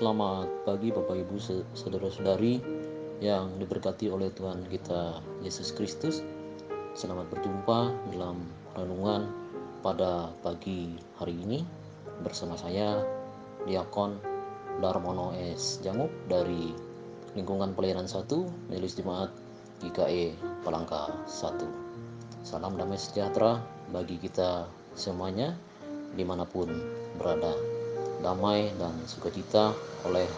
Selamat pagi Bapak Ibu saudara-saudari yang diberkati oleh Tuhan kita Yesus Kristus. Selamat berjumpa dalam renungan pada pagi hari ini bersama saya Diakon Darmono S. Janguk dari lingkungan pelayanan 1 Majelis Jemaat GKE Palangka 1. Salam damai sejahtera bagi kita semuanya dimanapun berada. Damai dan sukacita oleh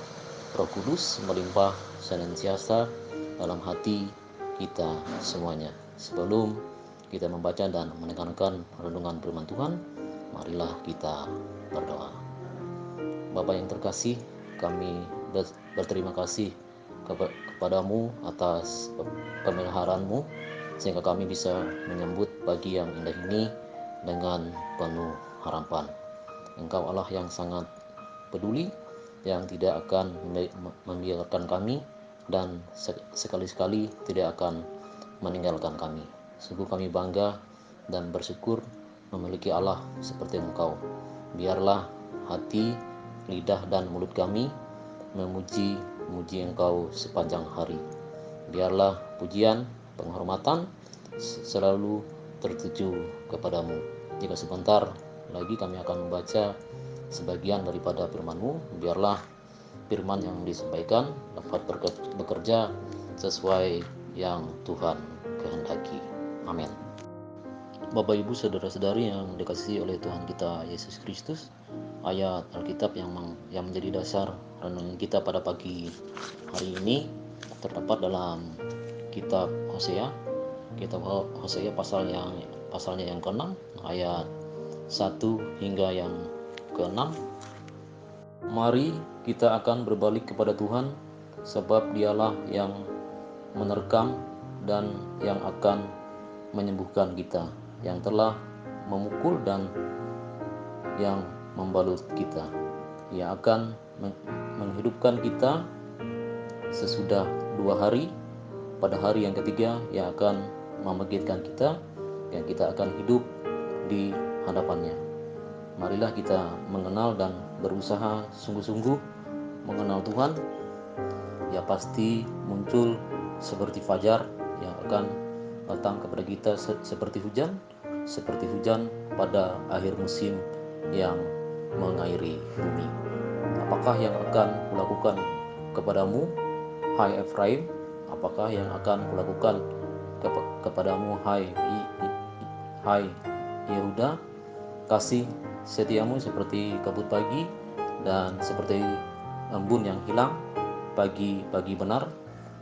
Roh Kudus melimpah senantiasa dalam hati kita semuanya. Sebelum kita membaca dan mendengarkan renungan firman Tuhan, marilah kita berdoa. Bapa yang terkasih, kami berterima kasih kepadamu atas pemeliharaan-Mu sehingga kami bisa menyambut pagi yang indah ini dengan penuh harapan. Engkau Allah yang sangat peduli, yang tidak akan membiarkan kami dan sekali-sekali tidak akan meninggalkan kami. Sungguh kami bangga dan bersyukur memiliki Allah seperti Engkau. Biarlah hati, lidah, dan mulut kami memuji Engkau sepanjang hari. Biarlah pujian, penghormatan selalu tertuju kepadamu. Jika sebentar lagi kami akan membaca sebagian daripada firman-Mu, biarlah firman yang disampaikan dapat bekerja sesuai yang Tuhan kehendaki. Amin. Bapak Ibu saudara-saudari yang dikasihi oleh Tuhan kita Yesus Kristus, ayat Alkitab yang menjadi dasar renungan kita pada pagi hari ini terdapat dalam kitab Hosea, pasalnya yang ke-6 ayat 1 hingga yang ke-6. Mari kita akan berbalik kepada Tuhan, sebab Dialah yang menerkam dan yang akan menyembuhkan kita, yang telah memukul dan yang membalut kita. Ia akan menghidupkan kita sesudah 2 hari. Pada hari yang ketiga Ia akan membangkitkan kita, yang kita akan hidup di hadapannya. Marilah kita mengenal dan berusaha sungguh-sungguh mengenal Tuhan. Ia pasti muncul seperti fajar yang akan datang kepada kita seperti hujan pada akhir musim yang mengairi bumi. Apakah yang akan kulakukan kepadamu, hai Efraim? Apakah yang akan kulakukan kepadamu, hai Yehuda? Kasih setiamu seperti kabut pagi dan seperti embun yang hilang pagi benar.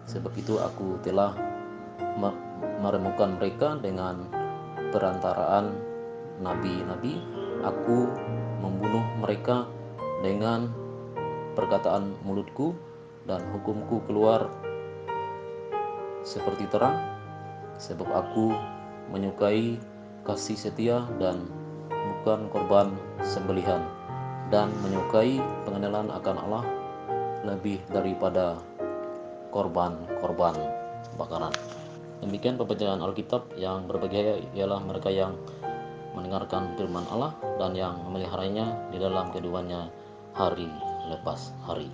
Sebab itu aku telah meremukan mereka dengan perantaraan nabi-nabi. Aku membunuh mereka dengan perkataan mulutku, dan hukumku keluar seperti terang. Sebab aku menyukai kasih setia dan bukan korban sembelihan, dan menyukai pengenalan akan Allah lebih daripada korban bakaran. Demikian pembacaan Alkitab. Yang berbahagia ialah mereka yang mendengarkan firman Allah dan yang memeliharanya di dalam kehidupannya hari lepas hari.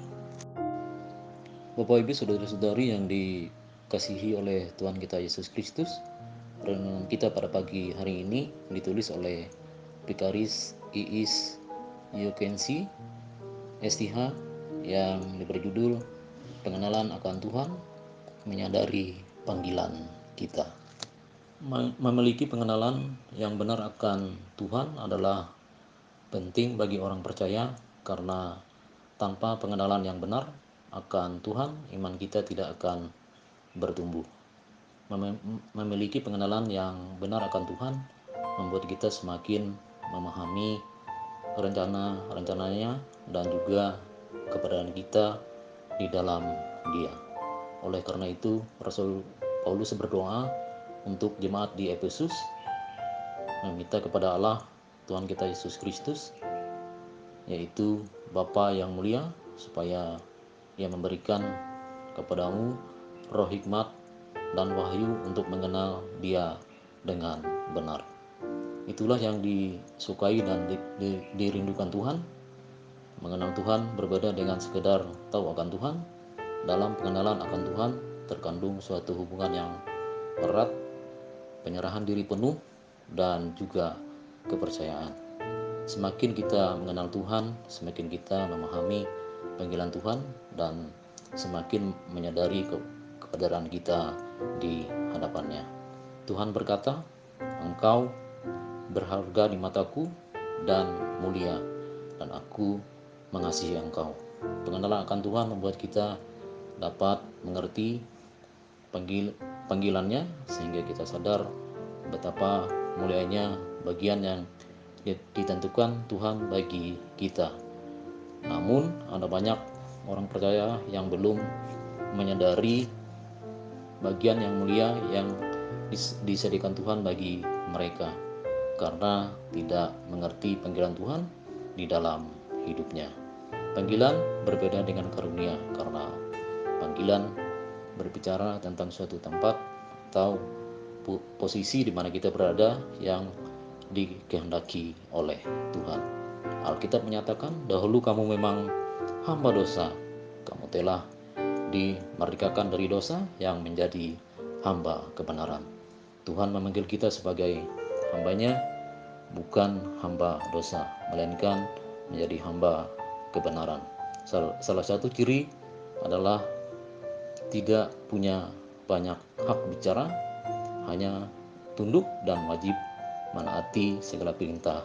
Bapak Ibu saudara-saudari yang dikasihi oleh Tuhan kita Yesus Kristus, renungan kita pada pagi hari ini ditulis oleh Vikaris Iis Yokensi STH yang diberi judul Pengenalan akan Tuhan, Menyadari Panggilan Kita. Memiliki pengenalan yang benar akan Tuhan adalah penting bagi orang percaya, karena tanpa pengenalan yang benar akan Tuhan, iman kita tidak akan bertumbuh. Memiliki pengenalan yang benar akan Tuhan membuat kita semakin memahami rencana-rencananya dan juga keberadaan kita di dalam Dia. Oleh karena itu, Rasul Paulus berdoa untuk jemaat di Efesus, meminta kepada Allah Tuhan kita Yesus Kristus, yaitu Bapa yang mulia, supaya Ia memberikan kepadamu roh hikmat dan wahyu untuk mengenal Dia dengan benar. Itulah yang disukai dan dirindukan Tuhan, Mengenal Tuhan berbeda dengan sekedar tahu akan Tuhan. Dalam pengenalan akan Tuhan terkandung suatu hubungan yang erat, penyerahan diri penuh, dan juga kepercayaan. Semakin kita mengenal Tuhan, semakin kita memahami panggilan Tuhan, dan semakin menyadari kebenaran kita di hadapannya. Tuhan berkata, "Engkau berharga di mataku dan mulia, dan aku mengasihi engkau." Pengenalan akan Tuhan membuat kita dapat mengerti panggilannya, sehingga kita sadar betapa mulianya bagian yang ditentukan Tuhan bagi kita. Namun ada banyak orang percaya yang belum menyadari bagian yang mulia yang disediakan Tuhan bagi mereka, karena tidak mengerti panggilan Tuhan di dalam hidupnya. Panggilan berbeda dengan karunia, karena panggilan berbicara tentang suatu tempat atau posisi di mana kita berada yang dikehendaki oleh Tuhan. Alkitab menyatakan, "Dahulu kamu memang hamba dosa, kamu telah dimerdekakan dari dosa yang menjadi hamba kebenaran." Tuhan memanggil kita sebagai hambanya, bukan hamba dosa, melainkan menjadi hamba kebenaran. Salah satu ciri adalah tidak punya banyak hak bicara, hanya tunduk dan wajib menaati segala perintah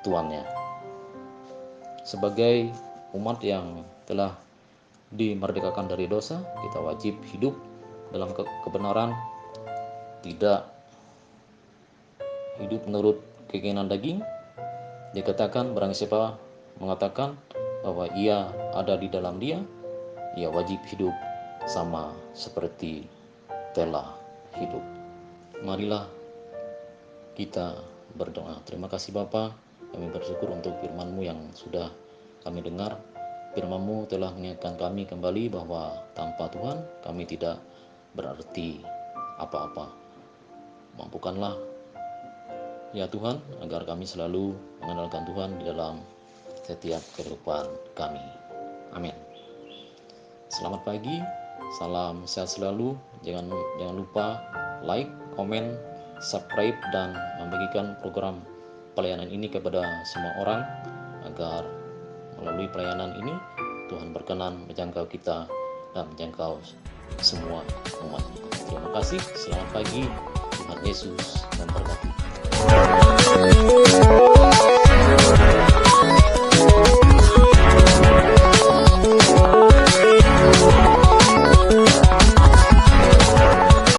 tuannya. Sebagai umat yang telah dimerdekakan dari dosa, kita wajib hidup dalam kebenaran, tidak hidup menurut keinginan daging. Dikatakan, barang siapa mengatakan bahwa ia ada di dalam Dia, ia wajib hidup sama seperti telah hidup. Marilah kita berdoa. Terima kasih Bapa, kami bersyukur untuk firman-Mu yang sudah kami dengar. Firman-Mu telah mengingatkan kami kembali bahwa tanpa Tuhan kami tidak berarti apa-apa. Mampukanlah ya Tuhan, agar kami selalu mengenalkan Tuhan di dalam setiap kehidupan kami. Amin. Selamat pagi, salam sehat selalu. Jangan lupa like, komen, subscribe, dan membagikan program pelayanan ini kepada semua orang, agar melalui pelayanan ini Tuhan berkenan menjangkau kita dan menjangkau semua umat. Terima kasih, selamat pagi, Tuhan Yesus memberkati.